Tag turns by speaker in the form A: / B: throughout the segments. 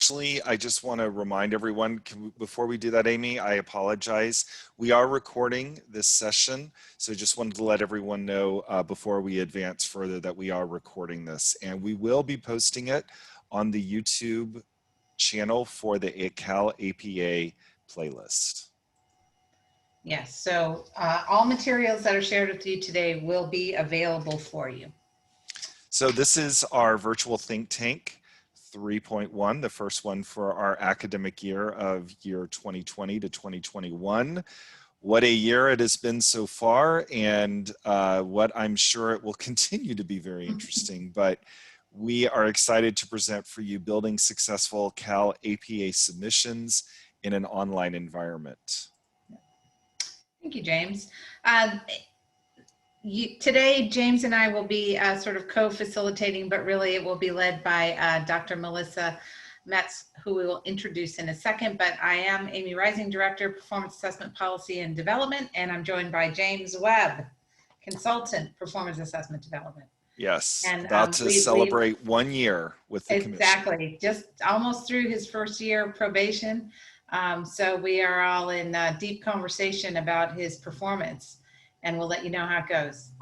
A: actually, I just want to remind everyone, before we do that, Amy, I apologize. We are recording this session, so just wanted to let everyone know before we advance further that we are recording this, and we will be posting it on the YouTube channel for the CalAPA playlist.
B: Yes, so all materials that are shared with you today will be available for you.
A: So this is our virtual think tank 3.1, the first one for our academic year of year 2020 to 2021. What a year it has been so far, and what I'm sure it will continue to be very interesting. But we are excited to present for you building successful CalAPA submissions in an online environment.
B: Thank you, James. Today, James and I will be sort of co-facilitating, but really it will be led by Dr. Melissa Meetze, who we will introduce in a second. But I am Amy Rising, Director of Performance Assessment Policy and Development, and I'm joined by James Webb, Consultant, Performance Assessment Development.
A: Yes,
B: and
A: about to celebrate 1 year with the commission.
B: Exactly, just almost through his first year of probation. So we are all in deep conversation about his performance, and we'll let you know how it goes.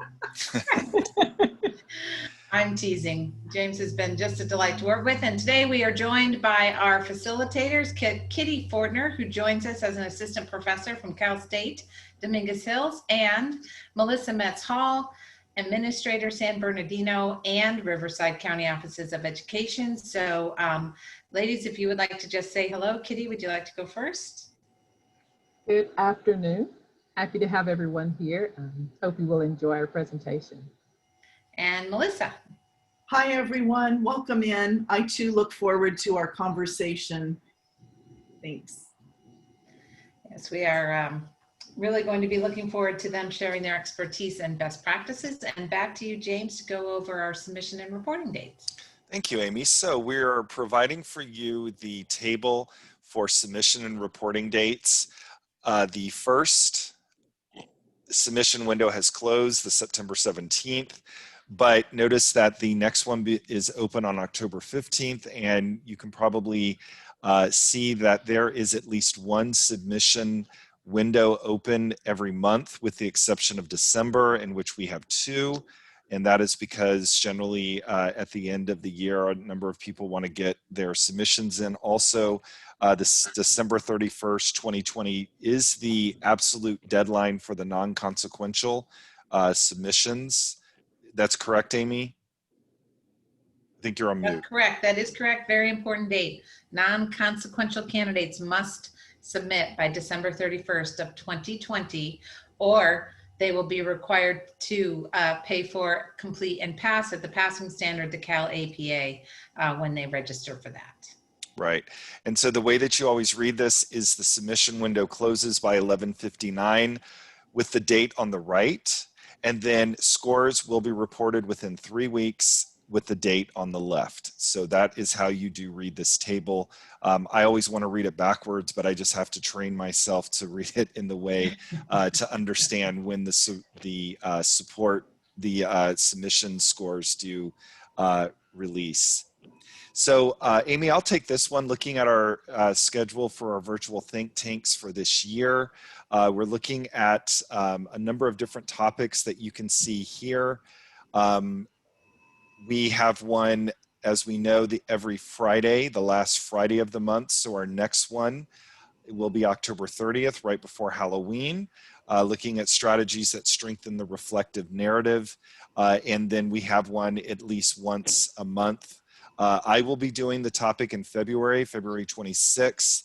B: I'm teasing. James has been just a delight to work with, and today we are joined by our facilitators, Kitty Fortner, who joins us as an assistant professor from Cal State Dominguez Hills, and Melissa Meetze-Hall, Administrator, San Bernardino and Riverside County Offices of Education. So ladies, if you would like to just say hello. Kitty, would you like to go first?
C: Good afternoon. Happy to have everyone here. Hope you will enjoy our presentation.
B: And Melissa.
D: Hi, everyone. Welcome in. I too look forward to our conversation. Thanks.
B: Yes, we are really going to be looking forward to them sharing their expertise and best practices. And back to you, James, to go over our submission and reporting dates.
A: Thank you, Amy. So we're providing for you the table for submission and reporting dates. The first submission window has closed, the September 17th, but notice that the next one is open on October 15th, and you can probably see that there is at least one submission window open every month, with the exception of December, in which we have 2. And that is because generally at the end of the year, a number of people want to get their submissions in. Also, this December 31st, 2020 is the absolute deadline for the non-consequential submissions. That's correct, Amy? I think you're on mute.
B: That's correct. That is correct. Very important date. Non-consequential candidates must submit by December 31st of 2020, or they will be required to pay for, complete, and pass at the passing standard, the CalAPA, when they register for that.
A: Right. And so the way that you always read this is the submission window closes by 11:59 with the date on the right, and then scores will be reported within 3 weeks with the date on the left. So that is how you do read this table. I always want to read it backwards, but I just have to train myself to read it in the way to understand when the submission scores do release. So Amy, I'll take this one. Looking at our schedule for our virtual think tanks for this year, we're looking at a number of different topics that you can see here. We have one, as we know, every Friday, the last Friday of the month. So our next one will be October 30th, right before Halloween, looking at strategies that strengthen the reflective narrative. And then we have one at least once a month. I will be doing the topic in February 26th.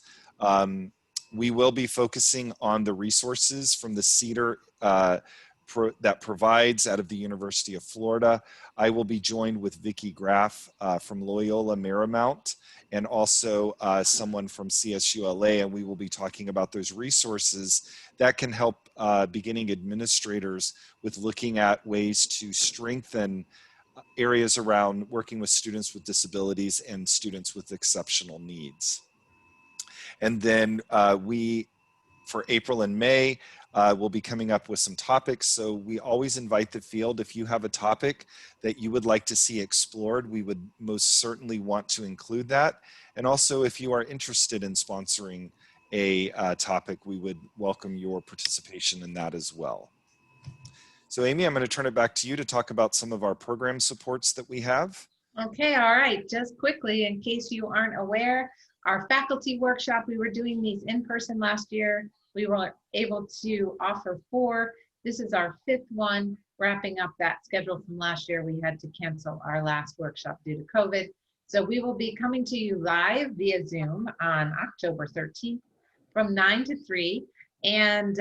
A: We will be focusing on the resources from the CEDAR that provides out of the University of Florida. I will be joined with Vicki Graff from Loyola Marymount, and also someone from CSULA, and we will be talking about those resources that can help beginning administrators with looking at ways to strengthen areas around working with students with disabilities and students with exceptional needs. And then we for April and May, we'll be coming up with some topics. So we always invite the field. If you have a topic that you would like to see explored, we would most certainly want to include that. And also, if you are interested in sponsoring a topic, we would welcome your participation in that as well. So Amy, I'm going to turn it back to you to talk about some of our program supports that we have.
B: Okay, all right. Just quickly, in case you aren't aware, our faculty workshop, we were doing these in person last year. We were able to offer 4. This is our 5th one, wrapping up that schedule from last year. We had to cancel our last workshop due to COVID. So we will be coming to you live via Zoom on October 13th from 9 to 3. And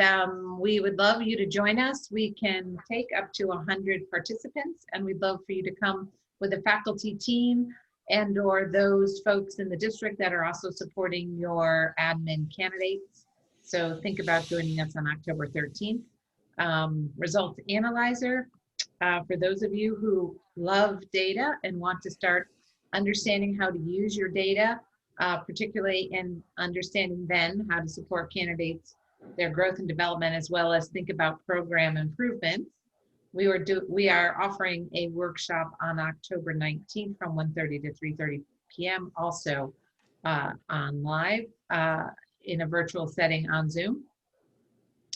B: we would love you to join us. We can take up to 100 participants, and we'd love for you to come with a faculty team and or those folks in the district that are also supporting your admin candidates. So think about joining us on October 13th. Results analyzer, for those of you who love data and want to start understanding how to use your data, particularly in understanding then how to support candidates, their growth and development, as well as think about program improvements. We are offering a workshop on October 19th from 1:30 to 3:30 p.m. also on live in a virtual setting on Zoom.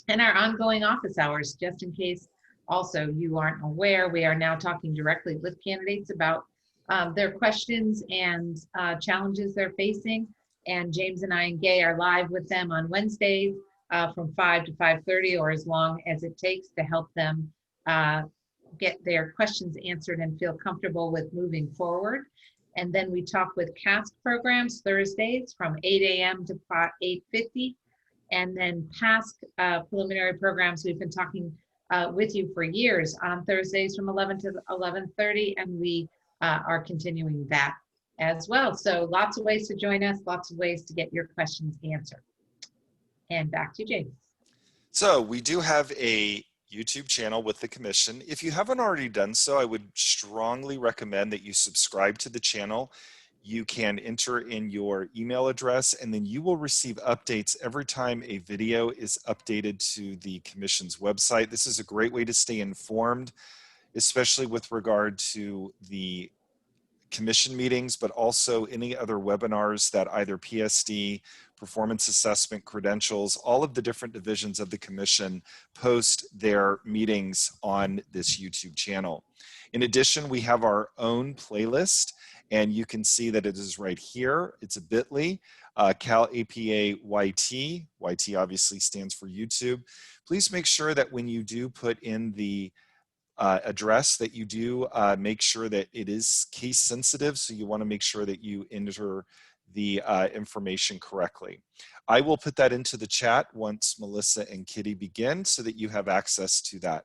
B: And our ongoing office hours, just in case also you aren't aware, we are now talking directly with candidates about their questions and challenges they're facing. And James and I and Gay are live with them on Wednesdays from 5 to 5:30 or as long as it takes to help them get their questions answered and feel comfortable with moving forward. And then we talk with CAST programs Thursdays from 8 a.m. to 8:50. And then past preliminary programs, we've been talking with you for years on Thursdays from 11 to 11:30, and we are continuing that as well. So lots of ways to join us, lots of ways to get your questions answered. And back to you, James.
A: So we do have a YouTube channel with the commission. If you haven't already done so, I would strongly recommend that you subscribe to the channel. You can enter in your email address, and then you will receive updates every time a video is updated to the commission's website. This is a great way to stay informed, especially with regard to the commission meetings, but also any other webinars that either PSD, performance assessment, credentials, all of the different divisions of the commission post their meetings on this YouTube channel. In addition, we have our own playlist, and you can see that it is right here. It's a bit.ly, CalAPA YT. YT obviously stands for YouTube. Please make sure that when you do put in the address that you do make sure that it is case sensitive. So you want to make sure that you enter the information correctly. I will put that into the chat once Melissa and Kitty begin so that you have access to that.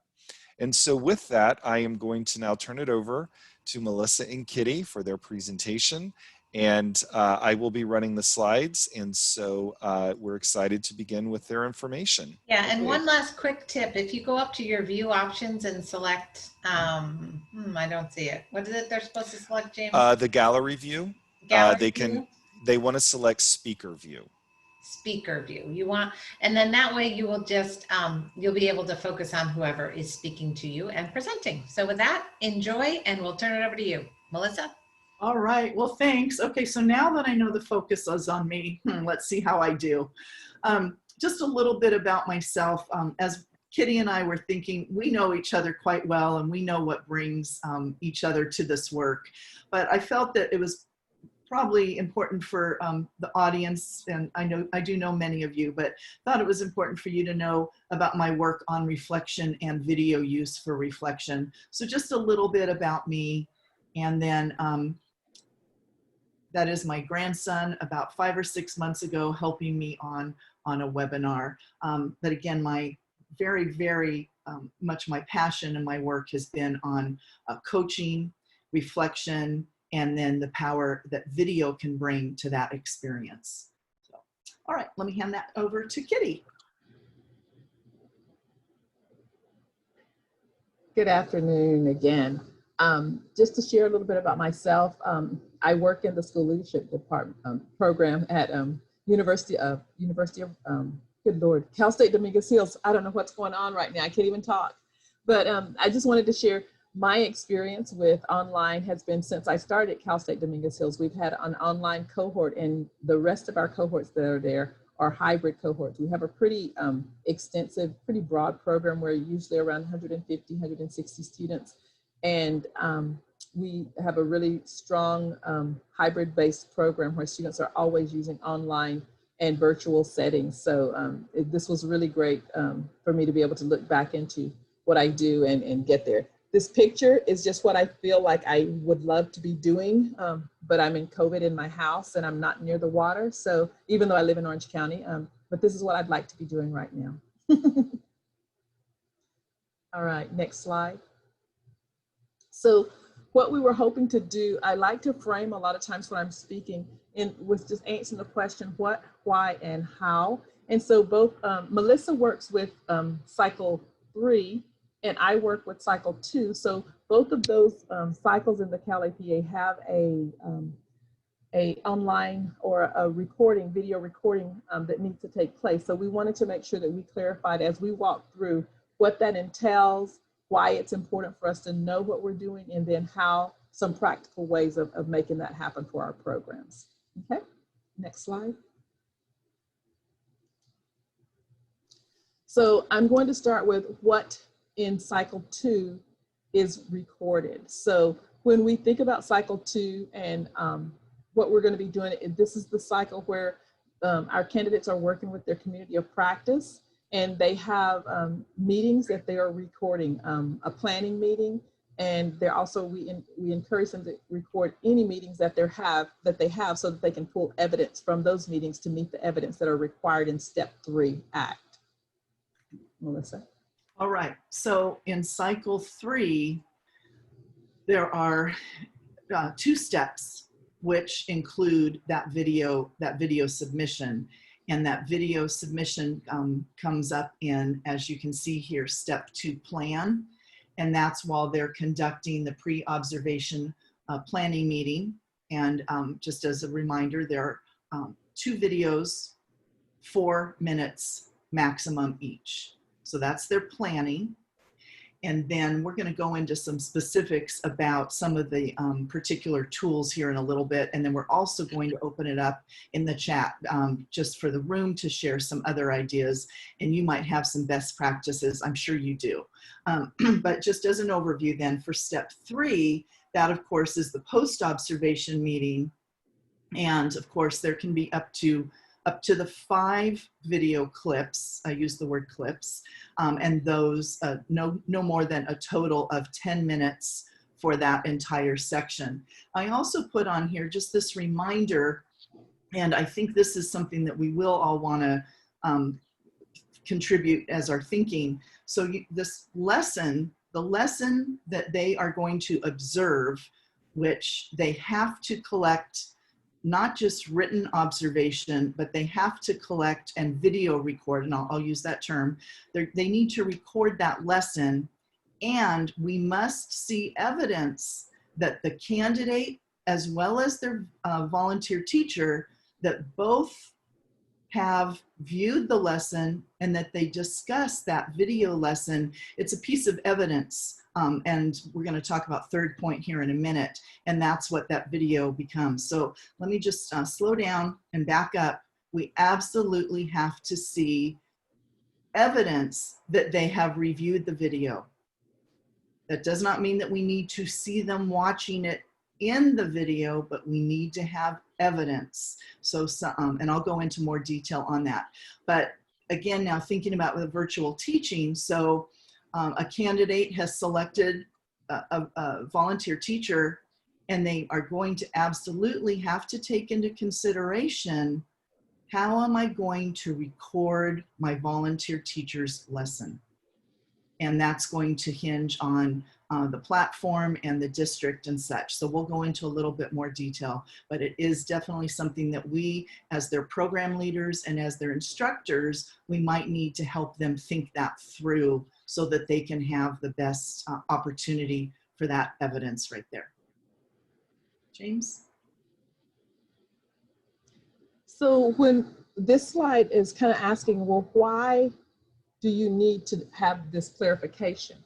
A: And so with that, I am going to now turn it over to Melissa and Kitty for their presentation. And I will be running the slides. And so we're excited to begin with their information.
B: Yeah, and one last quick tip. If you go up to your view options and select, I don't see it. What is it they're supposed to select, James?
A: The gallery view.
B: Gallery view?
A: They want to select speaker view.
B: Speaker view. You want, and then that way you will just, you'll be able to focus on whoever is speaking to you and presenting. So with that, enjoy, and we'll turn it over to you. Melissa?
D: All right, well, thanks. Okay, so now that I know the focus is on me, let's see how I do. Just a little bit about myself. As Kitty and I were thinking, we know each other quite well, and we know what brings each other to this work. But I felt that it was probably important for the audience, and I do know many of you, but thought it was important for you to know about my work on reflection and video use for reflection. So just a little bit about me, and then that is my grandson about 5 or 6 months ago helping me on a webinar. But again, my very much my passion and my work has been on coaching, reflection, and then the power that video can bring to that experience. So, all right, let me hand that over to Kitty.
C: Good afternoon again. Just to share a little bit about myself, I work in the school leadership department program at University of Good Lord, Cal State Dominguez Hills. I don't know what's going on right now. I can't even talk. But I just wanted to share my experience with online has been since I started at Cal State Dominguez Hills. We've had an online cohort, and the rest of our cohorts that are there are hybrid cohorts. We have a pretty extensive, pretty broad program where usually around 150, 160 students. And we have a really strong hybrid-based program where students are always using online and virtual settings. So this was really great for me to be able to look back into what I do and get there. This picture is just what I feel like I would love to be doing, but I'm in COVID in my house and I'm not near the water. So even though I live in Orange County, but this is what I'd like to be doing right now. All right, next slide. So what we were hoping to do, I like to frame a lot of times when I'm speaking with just answering the question, what, why, and how. And so both, Melissa works with cycle 3 and I work with cycle 2. So both of those cycles in the CalAPA have a online or a recording, video recording that needs to take place. So we wanted to make sure that we clarified as we walk through what that entails, why it's important for us to know what we're doing, and then how some practical ways of making that happen for our programs. Okay, next slide. So I'm going to start with what in cycle 2 is recorded. So when we think about cycle 2 and what we're going to be doing, this is the cycle where our candidates are working with their community of practice, and they have meetings that they are recording, a planning meeting, and they're also, we encourage them to record any meetings that they have so that they can pull evidence from those meetings to meet the evidence that are required in step 3 act. Melissa.
D: All right, so in cycle 3, there are 2 steps which include that video submission. And that video submission comes up in, as you can see here, step 2 plan. And that's while they're conducting the pre-observation planning meeting. And just as a reminder, there are 2 videos, 4 minutes maximum each. So that's their planning. And then we're going to go into some specifics about some of the particular tools here in a little bit. And then we're also going to open it up in the chat just for the room to share some other ideas. And you might have some best practices. I'm sure you do. But just as an overview then for step 3, that of course is the post-observation meeting. And of course there can be up to the 5 video clips. I use the word clips, and those no more than a total of 10 minutes for that entire section. I also put on here just this reminder, and I think this is something that we will all want to contribute as our thinking. So this lesson, the lesson that they are going to observe, which they have to collect not just written observation, but they have to collect and video record, and I'll use that term. They need to record that lesson, and we must see evidence that the candidate as well as their volunteer teacher, that both have viewed the lesson and that they discuss that video lesson. It's a piece of evidence. And we're going to talk about third point here in a minute, and that's what that video becomes. So let me just slow down and back up. We absolutely have to see evidence that they have reviewed the video. That does not mean that we need to see them watching it in the video, but we need to have evidence. So and I'll go into more detail on that. But again, now thinking about the virtual teaching, so a candidate has selected a volunteer teacher, and they are going to absolutely have to take into consideration, how am I going to record my volunteer teacher's lesson? And that's going to hinge on the platform and the district and such. So we'll go into a little bit more detail, but it is definitely something that we, as their program leaders and as their instructors, we might need to help them think that through so that they can have the best opportunity for that evidence right there. James?
C: So when this slide is kind of asking, well, why do you need to have this clarification?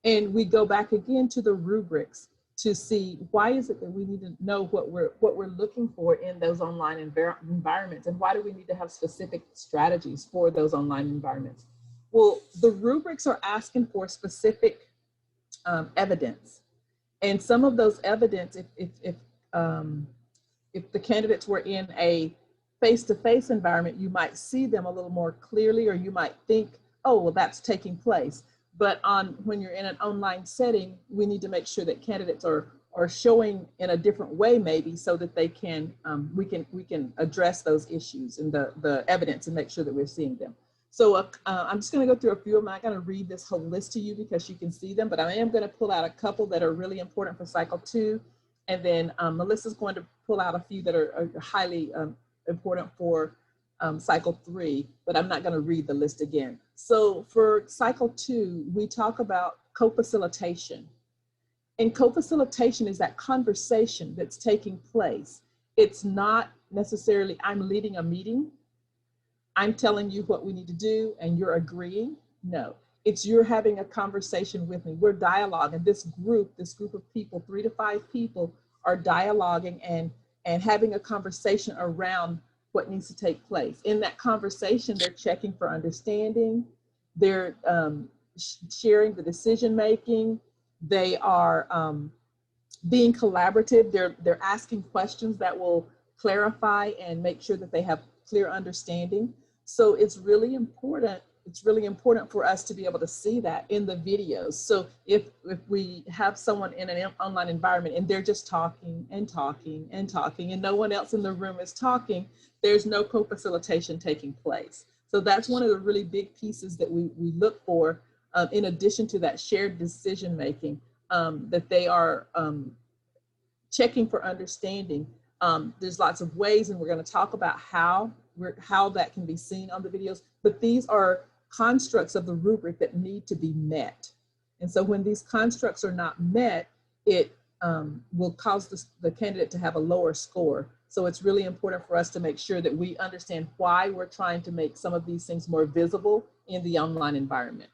C: And we go back again to the rubrics to see why is it that we need to know what we're looking for in those online environments, and why do we need to have specific strategies for those online environments? Well, the rubrics are asking for specific evidence, and some of those evidence, if the candidates were in a face-to-face environment, you might see them a little more clearly, or you might think, oh, well, that's taking place. But when you're in an online setting, we need to make sure that candidates are showing in a different way, maybe, so that they can we can address those issues and the evidence and make sure that we're seeing them. So I'm just going to go through a few of them. I'm not going to read this whole list to you because you can see them, but I am going to pull out a couple that are really important for cycle 2, and then Melissa's going to pull out a few that are highly important for cycle 3, but I'm not going to read the list again. So for cycle 2, we talk about co-facilitation. And co-facilitation is that conversation that's taking place. It's not necessarily I'm leading a meeting, I'm telling you what we need to do, and you're agreeing. No, it's you're having a conversation with me. We're dialoguing. This group of people, 3 to 5 people, are dialoguing and having a conversation around what needs to take place. In that conversation, they're checking for understanding, they're sharing the decision making, they are being collaborative, they're asking questions that will clarify and make sure that they have clear understanding. So it's really important for us to be able to see that in the videos. So if we have someone in an online environment and they're just talking and talking and talking and no one else in the room is talking, there's no co-facilitation taking place. So that's one of the really big pieces that we look for, in addition to that shared decision making, that they are checking for understanding. There's lots of ways, and we're going to talk about how that can be seen on the videos, but these are constructs of the rubric that need to be met. And so when these constructs are not met, it will cause the candidate to have a lower score. So it's really important for us to make sure that we understand why we're trying to make some of these things more visible in the online environment.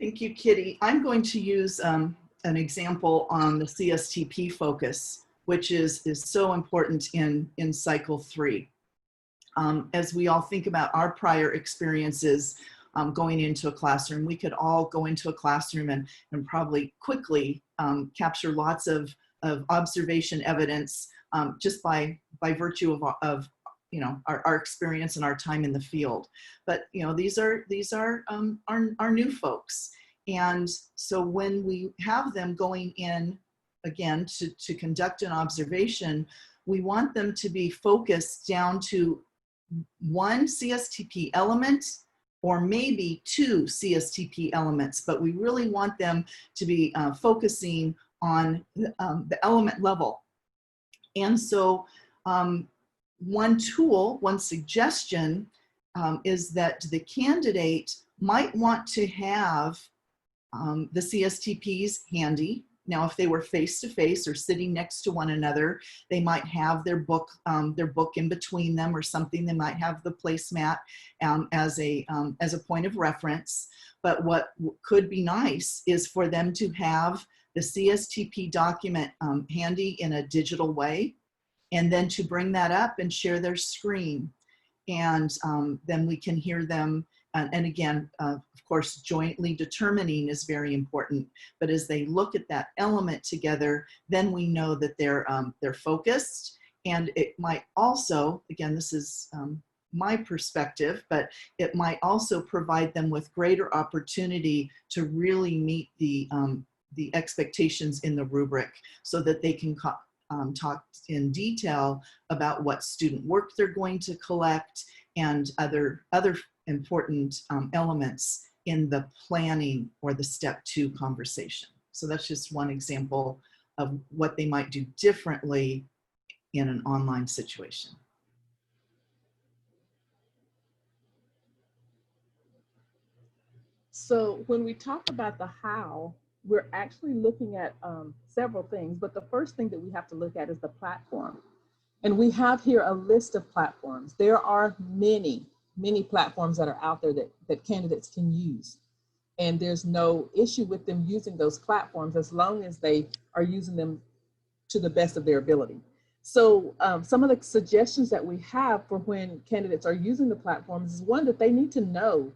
D: Thank you, Kitty. I'm going to use an example on the CSTP focus, which is so important in cycle 3. As we all think about our prior experiences going into a classroom, we could all go into a classroom and probably quickly capture lots of observation evidence just by virtue of our experience and our time in the field. But these are our new folks, and so when we have them going in again to conduct an observation, we want them to be focused down to one CSTP element or maybe 2 CSTP elements, but we really want them to be focusing on the element level. And so one tool, one suggestion is that the candidate might want to have the CSTPs handy. Now, if they were face-to-face or sitting next to one another, they might have their book in between them or something. They might have the placemat as a point of reference. But what could be nice is for them to have the CSTP document handy in a digital way, and then to bring that up and share their screen. And then we can hear them. And again, of course, jointly determining is very important. But as they look at that element together, then we know that they're focused. And it might also, again, this is my perspective, but it might also provide them with greater opportunity to really meet the expectations in the rubric, so that they can talk in detail about what student work they're going to collect and other important elements in the planning or the step 2 conversation. So that's just one example of what they might do differently in an online situation.
C: So when we talk about the how, we're actually looking at several things, but the first thing that we have to look at is the platform. And we have here a list of platforms. There are many, many platforms that are out there that candidates can use. And there's no issue with them using those platforms as long as they are using them to the best of their ability. So some of the suggestions that we have for when candidates are using the platforms is one, that they need to know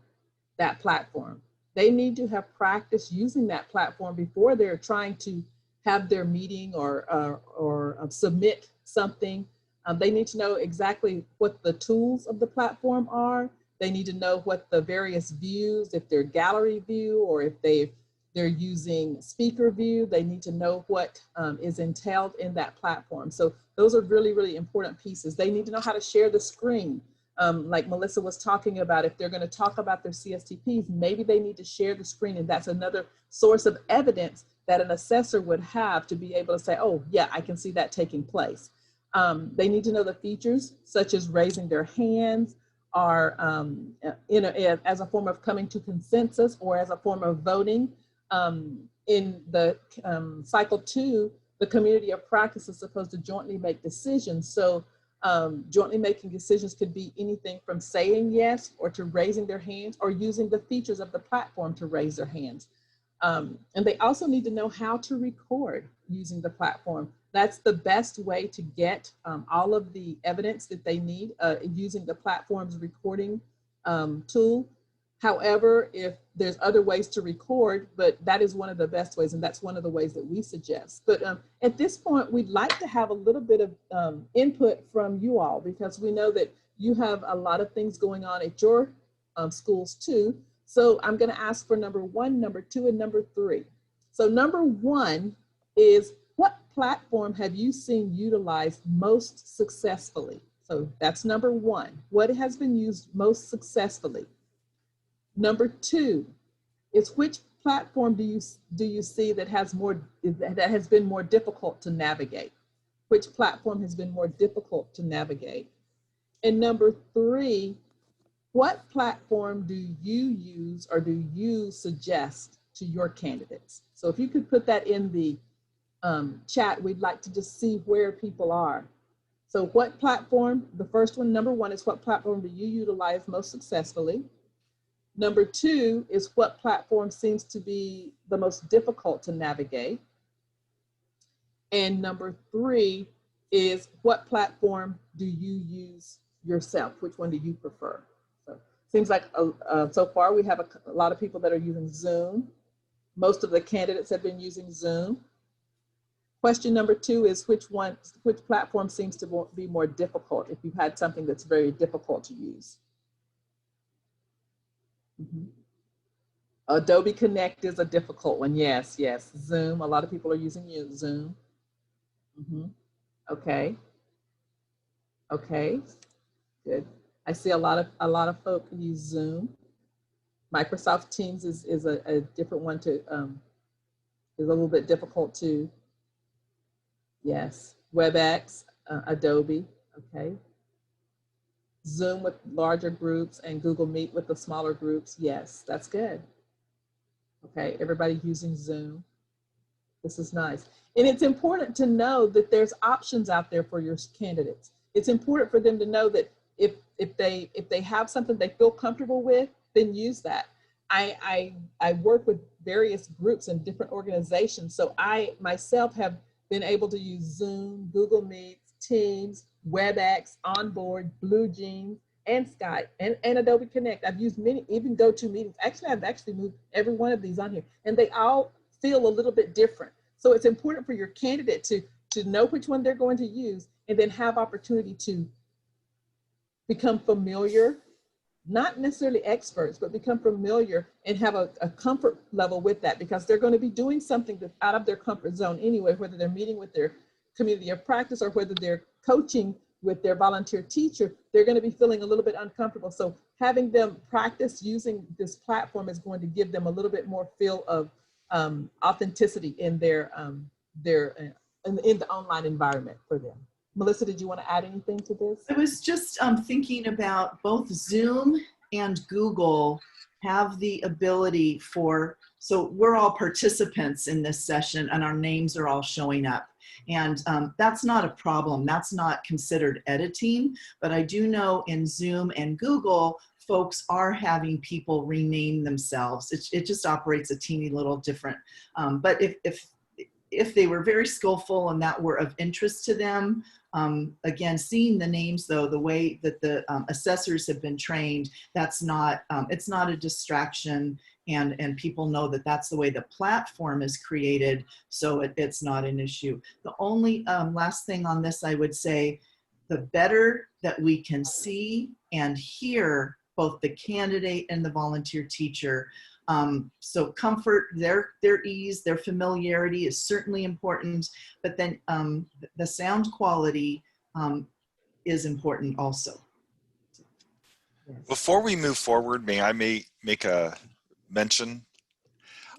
C: that platform. They need to have practice using that platform before they're trying to have their meeting or submit something. They need to know exactly what the tools of the platform are. They need to know what the various views, if they're gallery view or if they're using speaker view, they need to know what is entailed in that platform. So those are really, really important pieces. They need to know how to share the screen. Like Melissa was talking about, if they're going to talk about their CSTPs, maybe they need to share the screen, and that's another source of evidence that an assessor would have to be able to say, oh yeah, I can see that taking place. They need to know the features such as raising their hands, or as a form of coming to consensus or as a form of voting. In the cycle 2, the community of practice is supposed to jointly make decisions. So jointly making decisions could be anything from saying yes or to raising their hands or using the features of the platform to raise their hands. And they also need to know how to record using the platform. That's the best way to get all of the evidence that they need using the platform's recording tool. However, if there's other ways to record, but that is one of the best ways, and that's one of the ways that we suggest. But at this point, we'd like to have a little bit of input from you all, because we know that you have a lot of things going on at your schools too. So I'm going to ask for number 1, number 2, and number 3. So number 1 is, what platform have you seen utilized most successfully? So that's number 1. What has been used most successfully? Number 2 is, which platform do you see that has been more difficult to navigate? Which platform has been more difficult to navigate? And number 3, what platform do you use or do you suggest to your candidates? So if you could put that in the chat, we'd like to just see where people are. So what platform, the first one, number 1 is, what platform do you utilize most successfully? Number 2 is, what platform seems to be the most difficult to navigate? And number 3 is, what platform do you use yourself? Which one do you prefer? So seems like so far we have a lot of people that are using Zoom. Most of the candidates have been using Zoom. Question number 2 is, which platform seems to be more difficult if you've had something that's very difficult to use? Adobe Connect is a difficult one. Yes, yes. Zoom, a lot of people are using Zoom. Okay. Okay, good. I see a lot of folk use Zoom. Microsoft Teams is a different one to, is a little bit difficult too. Yes, WebEx, Adobe, okay. Zoom with larger groups and Google Meet with the smaller groups. Yes, that's good. Okay, everybody using Zoom. This is nice. And it's important to know that there's options out there for your candidates. It's important for them to know that if they have something they feel comfortable with, then use that. I work with various groups and different organizations. So I myself have been able to use Zoom, Google Meet, Teams, WebEx, Onboard, BlueJeans, and Skype, and Adobe Connect. I've used many, even GoToMeetings. Actually, I've actually moved every one of these on here, and they all feel a little bit different. So it's important for your candidate to know which one they're going to use, and then have opportunity to become familiar, not necessarily experts, but become familiar and have a comfort level with that, because they're going to be doing something that's out of their comfort zone anyway, whether they're meeting with their community of practice or whether they're coaching with their volunteer teacher, they're going to be feeling a little bit uncomfortable. So having them practice using this platform is going to give them a little bit more feel of authenticity in their in the online environment for them. Melissa, did you want to add anything to this?
D: I was just thinking about both Zoom and Google have the ability for, so we're all participants in this session and our names are all showing up. And that's not a problem. That's not considered editing, but I do know in Zoom and Google, folks are having people rename themselves. It just operates a teeny little different. But if they were very skillful and that were of interest to them, again, seeing the names though, the way that the assessors have been trained, that's not, it's not a distraction, and people know that that's the way the platform is created, so it's not an issue. The only last thing on this, I would say, the better that we can see and hear both the candidate and the volunteer teacher. So comfort, their ease, their familiarity is certainly important, but then the sound quality is important also.
A: Before we move forward, may I make a mention?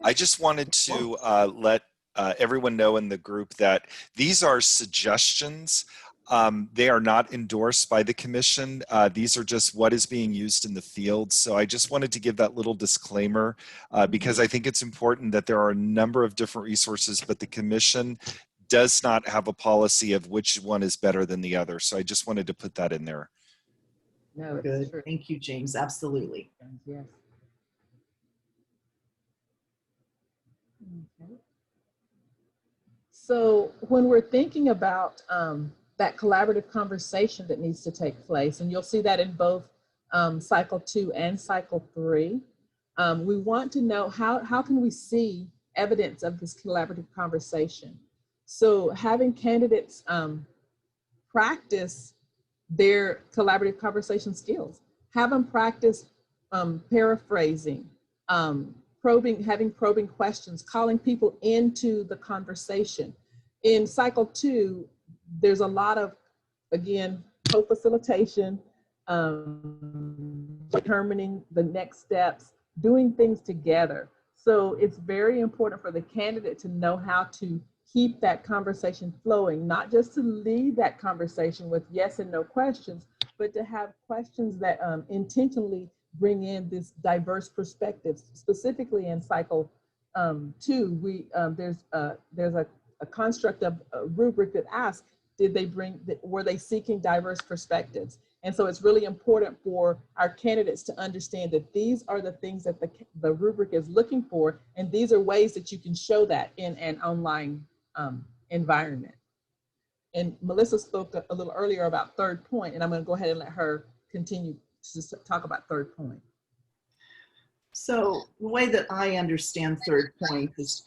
A: I just wanted to let everyone know in the group that these are suggestions. They are not endorsed by the commission. These are just what is being used in the field. So I just wanted to give that little disclaimer because I think it's important that there are a number of different resources, but the commission does not have a policy of which one is better than the other. So I just wanted to put that in there.
C: No, it's
D: Good.
C: true.
D: Thank you, James. Absolutely.
C: Yes. Okay. So when we're thinking about that collaborative conversation that needs to take place, and you'll see that in both cycle 2 and cycle 3, we want to know how can we see evidence of this collaborative conversation. So having candidates practice their collaborative conversation skills, have them practice paraphrasing, having probing questions, calling people into the conversation. In cycle 2, there's a lot of, again, co-facilitation, determining the next steps, doing things together. So it's very important for the candidate to know how to keep that conversation flowing, not just to lead that conversation with yes and no questions, but to have questions that intentionally bring in this diverse perspectives. Specifically in cycle 2, there's a construct of a rubric that asks, were they seeking diverse perspectives? And so it's really important for our candidates to understand that these are the things that the rubric is looking for, and these are ways that you can show that in an online environment. And Melissa spoke a little earlier about third point, and I'm going to go ahead and let her continue to talk about third point.
D: So the way that I understand third point is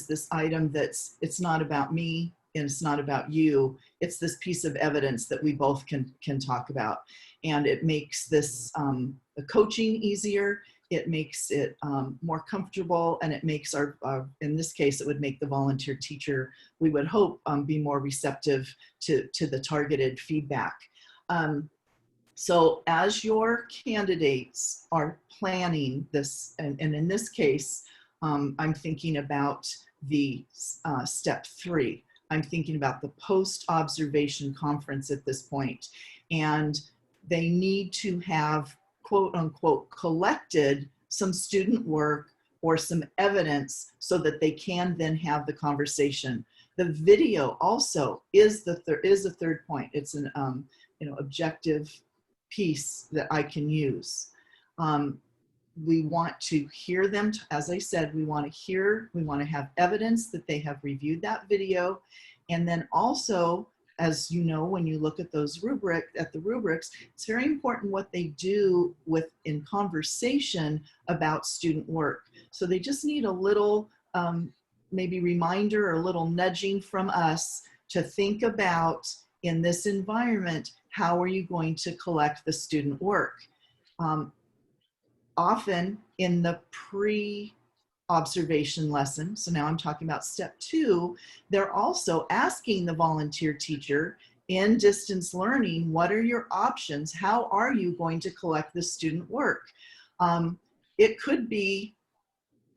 D: this item it's not about me and it's not about you. It's this piece of evidence that we both can talk about, and it makes this the coaching easier. It makes it more comfortable, and it makes our, in this case, it would make the volunteer teacher, we would hope, be more receptive to the targeted feedback. So as your candidates are planning this, and in this case, I'm thinking about the step 3. I'm thinking about the post-observation conference at this point, and they need to have quote unquote collected some student work or some evidence so that they can then have the conversation. The video also is a third point. It's an objective piece that I can use. We want to hear them, as I said, we want to have evidence that they have reviewed that video. And then also, as you know, when you look at those rubrics, it's very important what they do in conversation about student work. So they just need a little maybe reminder or a little nudging from us to think about, in this environment, how are you going to collect the student work? Often in the pre-observation lesson, so now I'm talking about step 2, they're also asking the volunteer teacher in distance learning, what are your options? How are you going to collect the student work? It could be,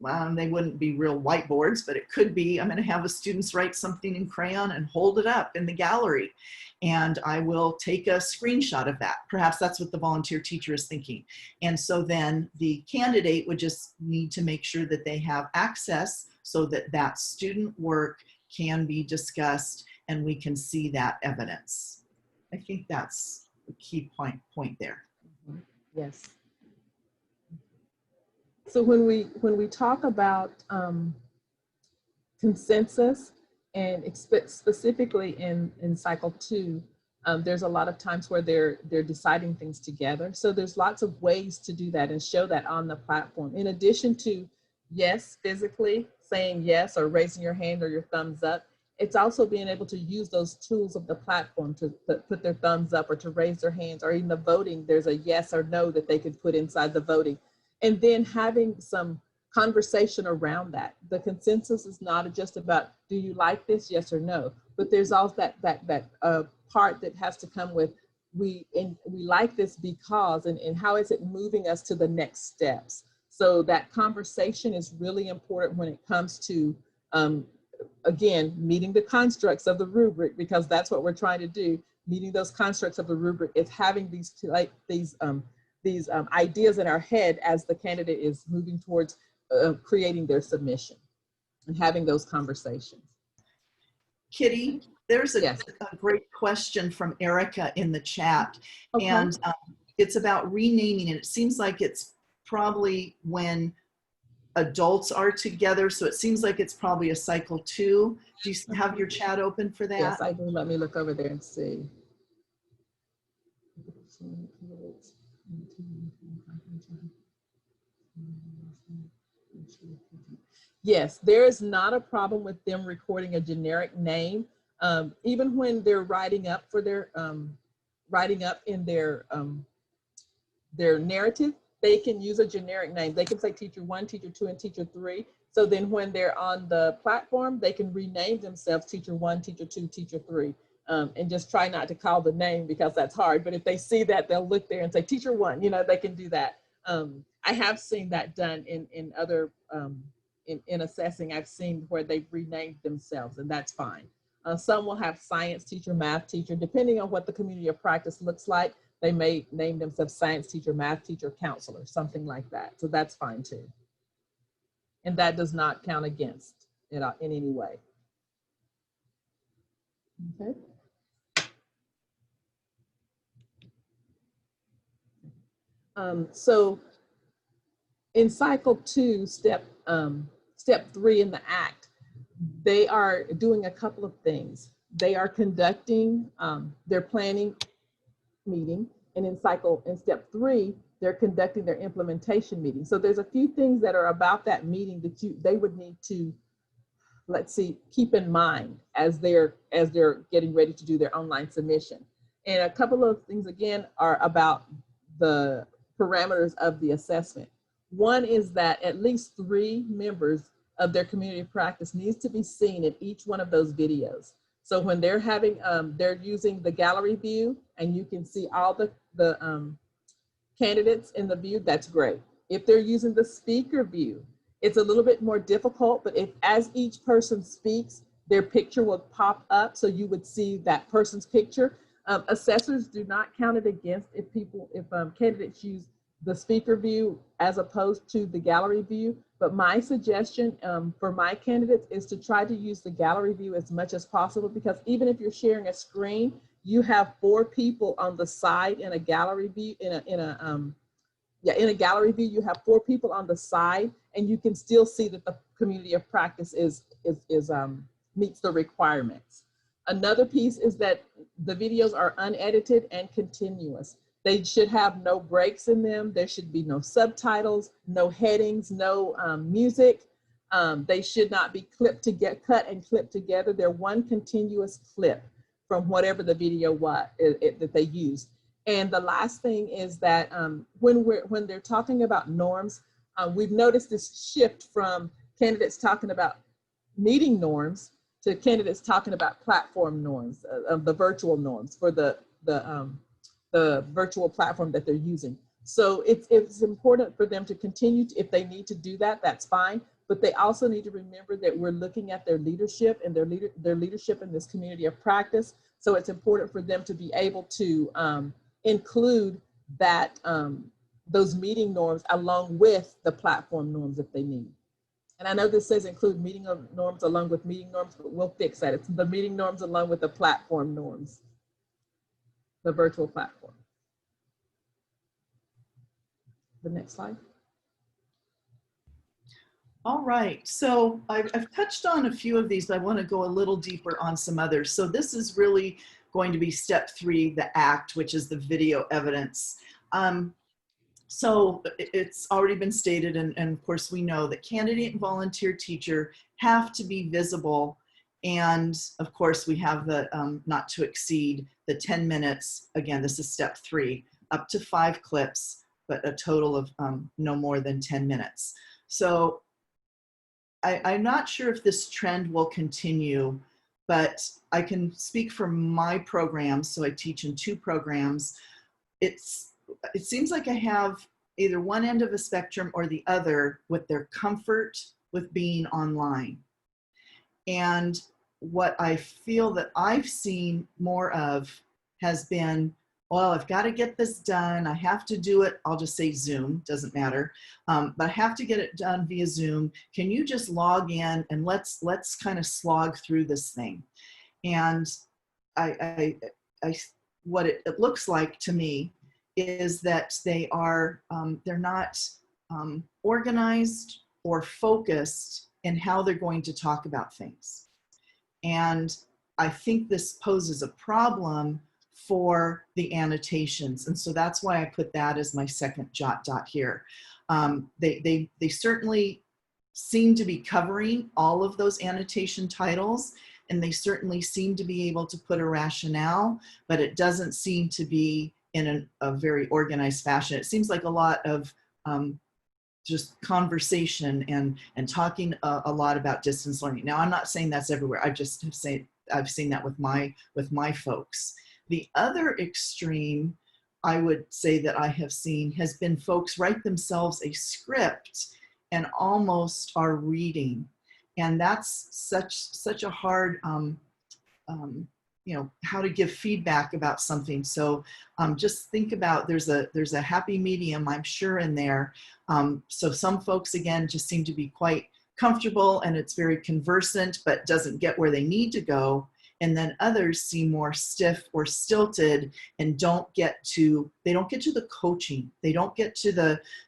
D: they wouldn't be real whiteboards, but it could be, I'm going to have the students write something in crayon and hold it up in the gallery, and I will take a screenshot of that. Perhaps that's what the volunteer teacher is thinking. And so then the candidate would just need to make sure that they have access so that that student work can be discussed and we can see that evidence. I think that's the key point there.
C: Yes. So when we talk about consensus, and specifically in cycle 2, there's a lot of times where they're deciding things together. So there's lots of ways to do that and show that on the platform. In addition to yes, physically saying yes or raising your hand or your thumbs up, it's also being able to use those tools of the platform to put their thumbs up or to raise their hands, or even the voting, there's a yes or no that they could put inside the voting. And then having some conversation around that. The consensus is not just about, do you like this, yes or no, but there's also that part that has to come with, we like this because, and how is it moving us to the next steps. So that conversation is really important when it comes to, again, meeting the constructs of the rubric, because that's what we're trying to do. Meeting those constructs of the rubric is having these ideas in our head as the candidate is moving towards creating their submission and having those conversations.
D: Kitty, there's a,
C: yes.
D: a great question from Erica in the chat.
C: Okay.
D: And it's about renaming, and it seems like it's probably when adults are together. So it seems like it's probably a cycle 2. Do you have your chat open for that?
C: Yes, I do. Let me look over there and see. Yes, there is not a problem with them recording a generic name. Even when they're writing up for their, writing up in their narrative, they can use a generic name. They can say teacher 1, teacher 2, and teacher 3. So then when they're on the platform, they can rename themselves teacher 1, teacher 2, teacher 3. And just try not to call the name because that's hard. But if they see that, they'll look there and say teacher 1, you know, they can do that. I have seen that done in other, in assessing. I've seen where they've renamed themselves, and that's fine. Some will have science teacher, math teacher, depending on what the community of practice looks like. They may name themselves science teacher, math teacher, counselor, something like that. So that's fine too. And that does not count against it in any way. Okay. So in cycle 2, step 3 in the ACT, they are doing a couple of things. They are conducting their planning meeting, and in step 3, they're conducting their implementation meeting. So there's a few things that are about that meeting that they would need to, let's see, keep in mind as they're getting ready to do their online submission. And a couple of things again are about the parameters of the assessment. One is that at least 3 members of their community of practice needs to be seen in each one of those videos. So when they're having, they're using the gallery view and you can see all the candidates in the view, that's great. If they're using the speaker view, it's a little bit more difficult, but as each person speaks, their picture will pop up so you would see that person's picture. Assessors do not count it against if candidates use the speaker view as opposed to the gallery view. But my suggestion for my candidates is to try to use the gallery view as much as possible, because even if you're sharing a screen, you have 4 people on the side in a gallery view. In a gallery view, you have 4 people on the side, and you can still see that the community of practice meets the requirements. Another piece is that the videos are unedited and continuous. They should have no breaks in them. There should be no subtitles, no headings, no music. They should not be cut and clipped together. They're one continuous clip from whatever the video was that they used. And the last thing is that when they're talking about norms, we've noticed this shift from candidates talking about meeting norms to candidates talking about platform norms, the virtual norms for the virtual platform that they're using. So it's important for them to continue if they need to do that, that's fine. But they also need to remember that we're looking at their leadership and their leadership in this community of practice. So it's important for them to be able to include that those meeting norms along with the platform norms if they need. And I know this says include meeting norms along with meeting norms, but we'll fix that. It's the meeting norms along with the platform norms, the virtual platform. The next slide.
D: All right, so I've touched on a few of these, but I want to go a little deeper on some others. So this is really going to be step 3, the ACT, which is the video evidence. So it's already been stated, and of course we know that candidate and volunteer teacher have to be visible. And of course we have the not to exceed the 10 minutes. Again, this is step 3, up to 5 clips, but a total of no more than 10 minutes. So I'm not sure if this trend will continue, but I can speak for my programs. So I teach in 2 programs. It seems like I have either one end of a spectrum or the other with their comfort with being online. And what I feel that I've seen more of has been, well, I've got to get this done. I have to do it. I'll just say Zoom, doesn't matter. But I have to get it done via Zoom. Can you just log in and let's kind of slog through this thing? And what it looks like to me is that they are, they're not organized or focused in how they're going to talk about things. And I think this poses a problem for the annotations. And so that's why I put that as my second jot dot here. They certainly seem to be covering all of those annotation titles, and they certainly seem to be able to put a rationale, but it doesn't seem to be in a very organized fashion. It seems like a lot of just conversation and talking a lot about distance learning. Now, I'm not saying that's everywhere. I've seen that with my folks. The other extreme, I would say that I have seen, has been folks write themselves a script and almost are reading. And that's such a hard, you know, how to give feedback about something. So just think about, there's a happy medium, I'm sure, in there. So some folks, again, just seem to be quite comfortable and it's very conversant, but doesn't get where they need to go. And then others seem more stiff or stilted and they don't get to the coaching. They don't get to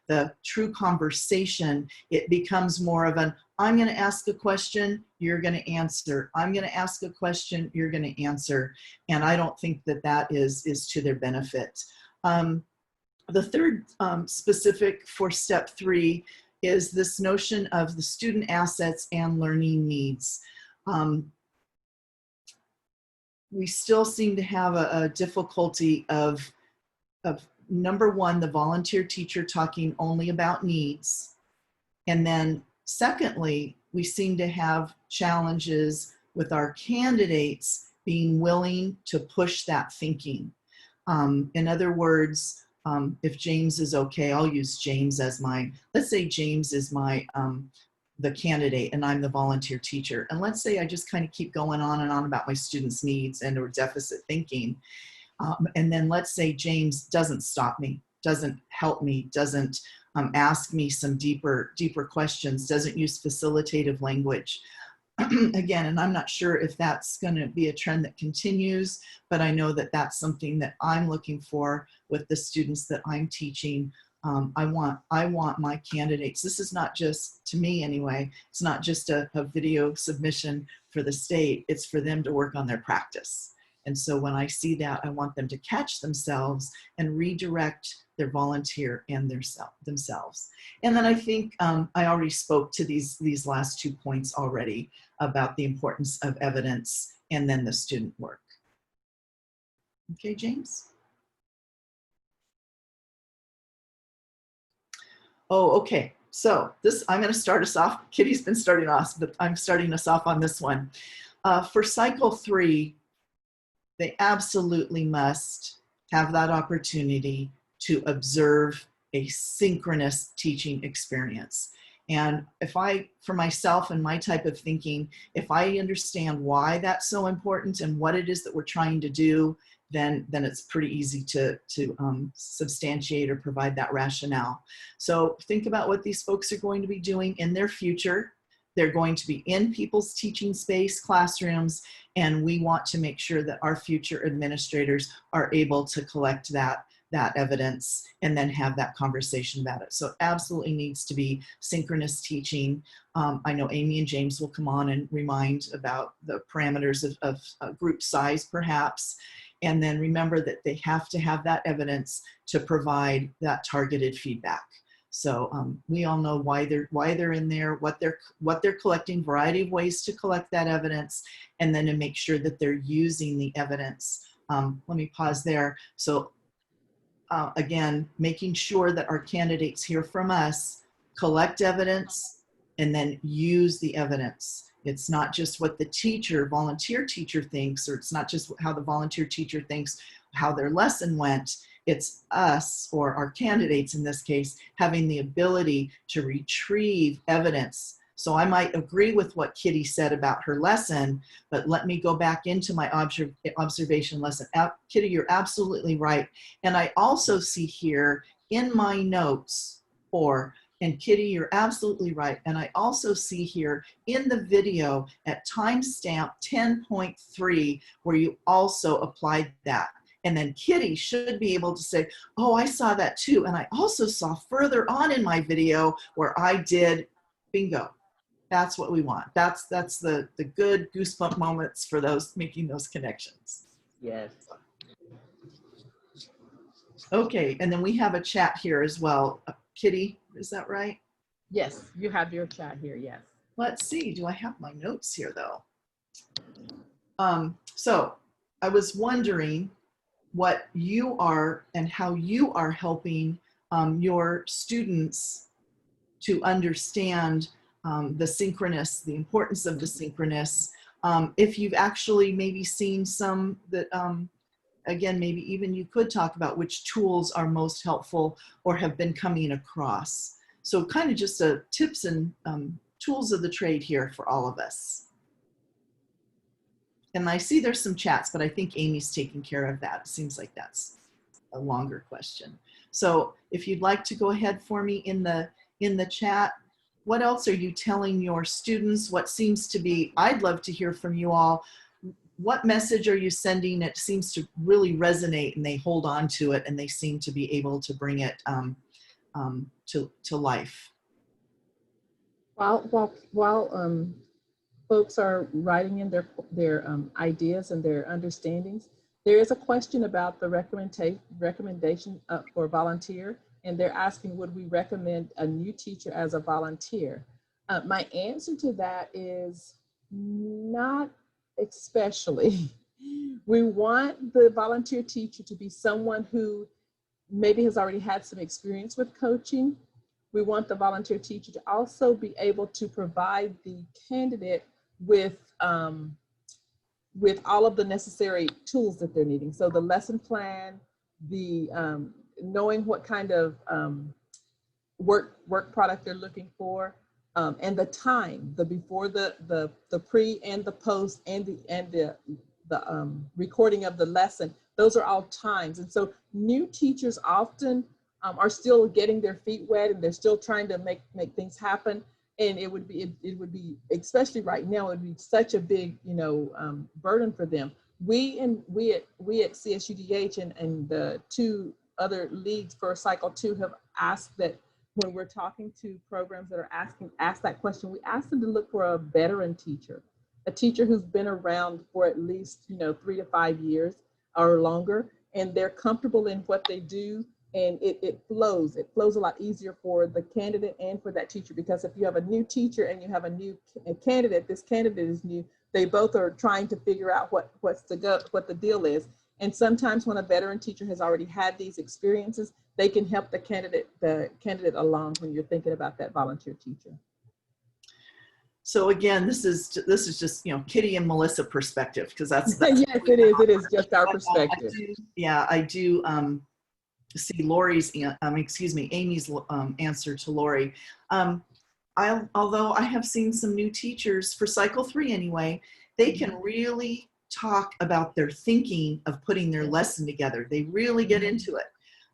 D: the true conversation. It becomes more of an, I'm going to ask a question, you're going to answer. I'm going to ask a question, you're going to answer. And I don't think that that is to their benefit. The third specific for step 3 is this notion of the student assets and learning needs. We still seem to have a difficulty of number 1, the volunteer teacher talking only about needs. And then secondly, we seem to have challenges with our candidates being willing to push that thinking. In other words, if James is okay, I'll use James as my, let's say James is my, the candidate and I'm the volunteer teacher. And let's say I just kind of keep going on and on about my students' needs and or deficit thinking. And then let's say James doesn't stop me, doesn't help me, doesn't ask me some deeper questions, doesn't use facilitative language. Again, and I'm not sure if that's going to be a trend that continues, but I know that that's something that I'm looking for with the students that I'm teaching. I want my candidates. This is not just, to me anyway, it's not just a video submission for the state, it's for them to work on their practice. And so when I see that, I want them to catch themselves and redirect their volunteer and themselves. And then I think I already spoke to these last 2 points already about the importance of evidence and then the student work. Okay, James? Oh, okay. So this, I'm going to start us off. Kitty's been starting us, but I'm starting us off on this one. For cycle 3, they absolutely must have that opportunity to observe a synchronous teaching experience. And if for myself and my type of thinking, if I understand why that's so important and what it is that we're trying to do, then it's pretty easy to substantiate or provide that rationale. So think about what these folks are going to be doing in their future. They're going to be in people's teaching space, classrooms, and we want to make sure that our future administrators are able to collect that evidence and then have that conversation about it. So it absolutely needs to be synchronous teaching. I know Amy and James will come on and remind about the parameters of group size perhaps. And then remember that they have to have that evidence to provide that targeted feedback. So we all know why they're in there, what they're collecting, variety of ways to collect that evidence, and then to make sure that they're using the evidence. Let me pause there. So again, making sure that our candidates hear from us, collect evidence, and then use the evidence. It's not just what the teacher, volunteer teacher thinks, or it's not just how the volunteer teacher thinks how their lesson went. It's us, or our candidates in this case, having the ability to retrieve evidence. So I might agree with what Kitty said about her lesson, but let me go back into my observation lesson. Kitty, you're absolutely right. And I also see here in my notes, and Kitty, you're absolutely right. And I also see here in the video at timestamp 10.3, where you also applied that. And then Kitty should be able to say, oh, I saw that too. And I also saw further on in my video where I did bingo. That's what we want. That's the good goosebump moments for those making those connections.
C: Yes.
D: Okay, and then we have a chat here as well. Kitty, is that right?
C: Yes, you have your chat here, yes.
D: Let's see, do I have my notes here though? So I was wondering what you are and how you are helping your students to understand the importance of the synchronous. If you've actually maybe seen some that, again, maybe even you could talk about which tools are most helpful or have been coming across. So kind of just tips and tools of the trade here for all of us. And I see there's some chats, but I think Amy's taking care of that. It seems like that's a longer question. So if you'd like to go ahead for me in the chat, what else are you telling your students? What seems to be, I'd love to hear from you all. What message are you sending that seems to really resonate and they hold on to it and they seem to be able to bring it to life?
C: While folks are writing in their ideas and their understandings, there is a question about the recommendation for volunteer, and they're asking, would we recommend a new teacher as a volunteer? My answer to that is not especially. We want the volunteer teacher to be someone who maybe has already had some experience with coaching. We want the volunteer teacher to also be able to provide the candidate with all of the necessary tools that they're needing. So the lesson plan, the knowing what kind of work product they're looking for, and the time, the before, the pre and the post, and the recording of the lesson. Those are all times. And so new teachers often are still getting their feet wet, and they're still trying to make things happen. And it would be, especially right now, it would be such a big, burden for them. We at CSUDH and the two other leagues for Cycle 2 have asked that when we're talking to programs that are ask that question, we ask them to look for a veteran teacher, a teacher who's been around for at least 3 to 5 years or longer, and they're comfortable in what they do. And it flows a lot easier for the candidate and for that teacher, because if you have a new teacher and you have a new candidate, this candidate is new, they both are trying to figure out what the deal is. And sometimes when a veteran teacher has already had these experiences, they can help the candidate along when you're thinking about that volunteer teacher.
D: So again, this is just Kitty and Melissa perspective, because that's
C: yes, it is just our perspective.
D: I do see Lori's, Amy's answer to Lori. Although I have seen some new teachers for Cycle 3 anyway, they can really talk about their thinking of putting their lesson together. They really get into it.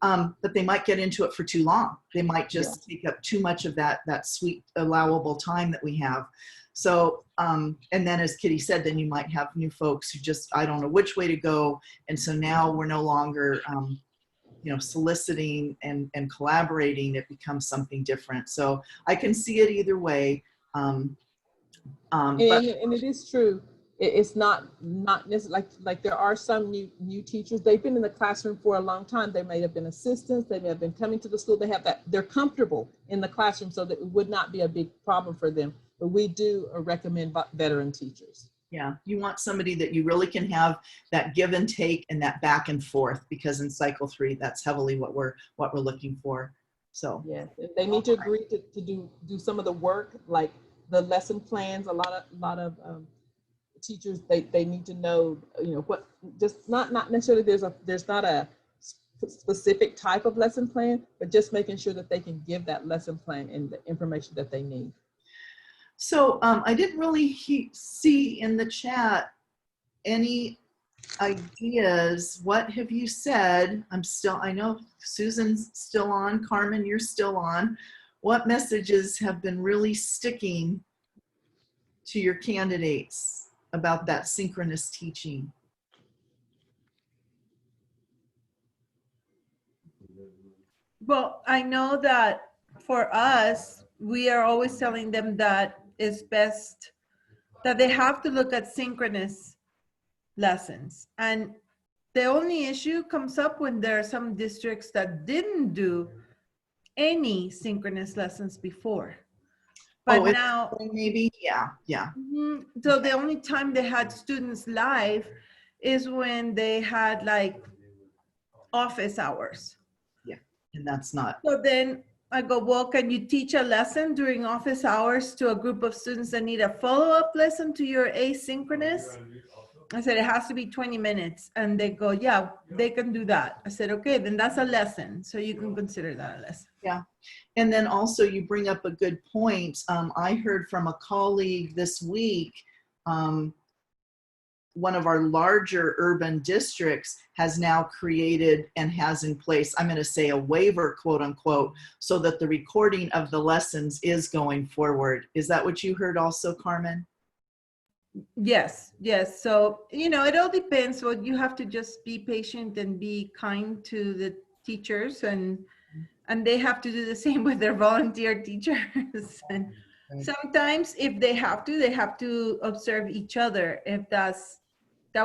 D: but they might get into it for too long. They might just take up too much of that sweet allowable time that we have. So, and then as Kitty said, then you might have new folks who just, I don't know which way to go. And so now we're no longer, you know, soliciting and collaborating. It becomes something different. So I can see it either way.
C: And it is true. It's not necessarily like there are some new teachers. They've been in the classroom for a long time. They may have been assistants. They may have been coming to the school. They have that. They're comfortable in the classroom, so that it would not be a big problem for them. But we do recommend veteran teachers.
D: Yeah, you want somebody that you really can have that give and take and that back and forth, because in cycle 3, that's heavily what we're looking for. So
C: yes, they need to agree to do some of the work, like the lesson plans. A lot of teachers, they need to know, you know, what, just not necessarily there's not a specific type of lesson plan, but just making sure that they can give that lesson plan and the information that they need.
D: So I didn't really see in the chat any ideas. What have you said? I know Susan's still on, Carmen, you're still on. What messages have been really sticking to your candidates about that synchronous teaching?
E: Well, I know that for us, we are always telling them that it's best that they have to look at synchronous lessons. And the only issue comes up when there are some districts that didn't do any synchronous lessons before. But now,
D: maybe, yeah.
E: So the only time they had students live is when they had like office hours.
D: Yeah, and that's not.
E: So then I go, well, can you teach a lesson during office hours to a group of students that need a follow-up lesson to your asynchronous? I said, it has to be 20 minutes. And they go, yeah, they can do that. I said, okay, then that's a lesson. So you can consider that a lesson.
D: Yeah. And then also you bring up a good point. I heard from a colleague this week, one of our larger urban districts has now created and has in place, I'm going to say a waiver, quote unquote, so that the recording of the lessons is going forward. Is that what you heard also, Carmen?
E: Yes. So, you know, it all depends. So you have to just be patient and be kind to the teachers, and they have to do the same with their volunteer teachers. And sometimes if they have to observe each other, if that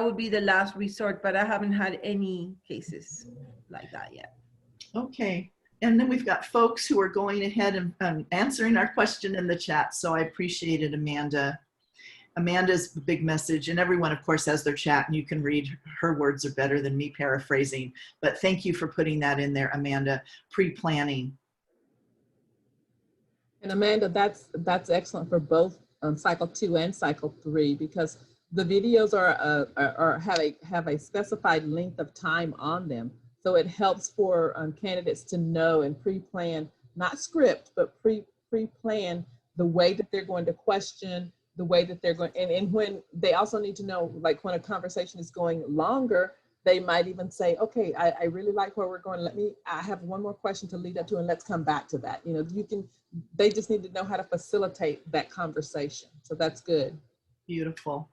E: would be the last resort, but I haven't had any cases like that yet.
D: Okay. And then we've got folks who are going ahead and answering our question in the chat. So I appreciate it, Amanda. Amanda's big message, and everyone of course has their chat and you can read, her words are better than me paraphrasing, but thank you for putting that in there, Amanda. Pre-planning.
C: And Amanda, that's excellent for both cycle 2 and cycle 3, because the videos have a specified length of time on them. So it helps for candidates to know and pre-plan, not script, but pre-plan the way that they're going to question, the way that they're going, and when they also need to know, like when a conversation is going longer, they might even say, okay, I really like where we're going. I have one more question to lead up to, and let's come back to that. You know, they just need to know how to facilitate that conversation. So that's good.
D: Beautiful.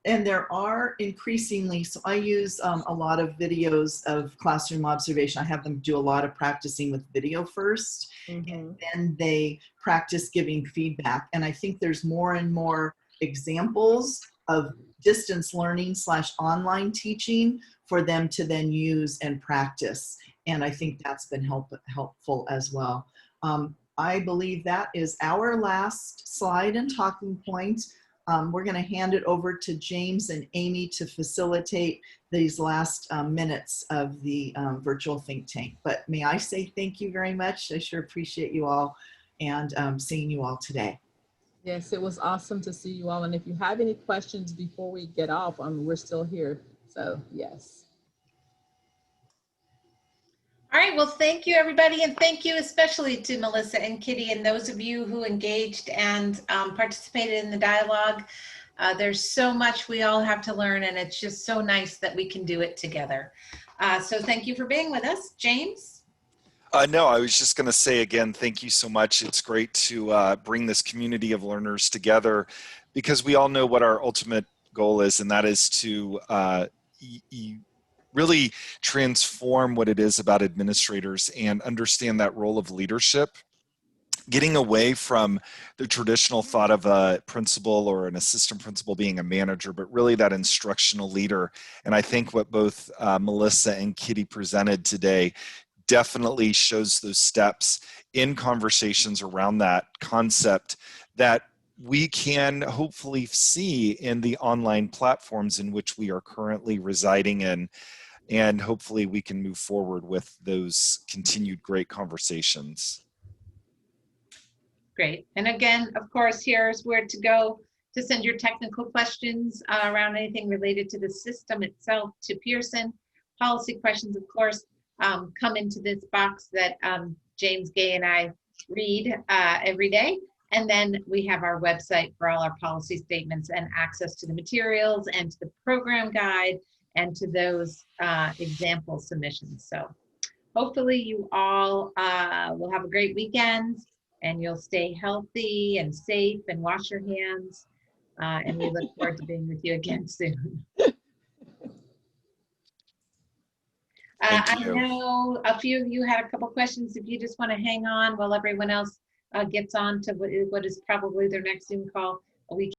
D: And there are increasingly, so I use a lot of videos of classroom observation. I have them do a lot of practicing with video first, and then they practice giving feedback. And I think there's more and more examples of distance learning / online teaching for them to then use and practice. And I think that's been helpful as well. I believe that is our last slide and talking point. We're going to hand it over to James and Amy to facilitate these last minutes of the virtual think tank. But may I say thank you very much. I sure appreciate you all and seeing you all today.
C: Yes, it was awesome to see you all. And if you have any questions before we get off, we're still here. So yes.
B: All right, well, thank you, everybody, and thank you especially to Melissa and Kitty and those of you who engaged and participated in the dialogue. There's so much we all have to learn, and it's just so nice that we can do it together. So thank you for being with us. James?
A: No, I was just going to say again, thank you so much. It's great to bring this community of learners together, because we all know what our ultimate goal is, and that is to really transform what it is about administrators and understand that role of leadership, getting away from the traditional thought of a principal or an assistant principal being a manager, but really that instructional leader. And I think what both Melissa and Kitty presented today definitely shows those steps in conversations around that concept that we can hopefully see in the online platforms in which we are currently residing in. And hopefully we can move forward with those continued great conversations.
B: Great. And again, of course, here's where to go to send your technical questions around anything related to the system itself to Pearson. Policy questions, of course, come into this box that James Gay and I read every day. And then we have our website for all our policy statements and access to the materials and to the program guide and to those example submissions. So hopefully you all will have a great weekend, and you'll stay healthy and safe and wash your hands. And we look forward to being with you again soon.
A: Thank you.
B: I know a few of you had a couple questions. If you just want to hang on while everyone else gets on to what is probably their next Zoom call, we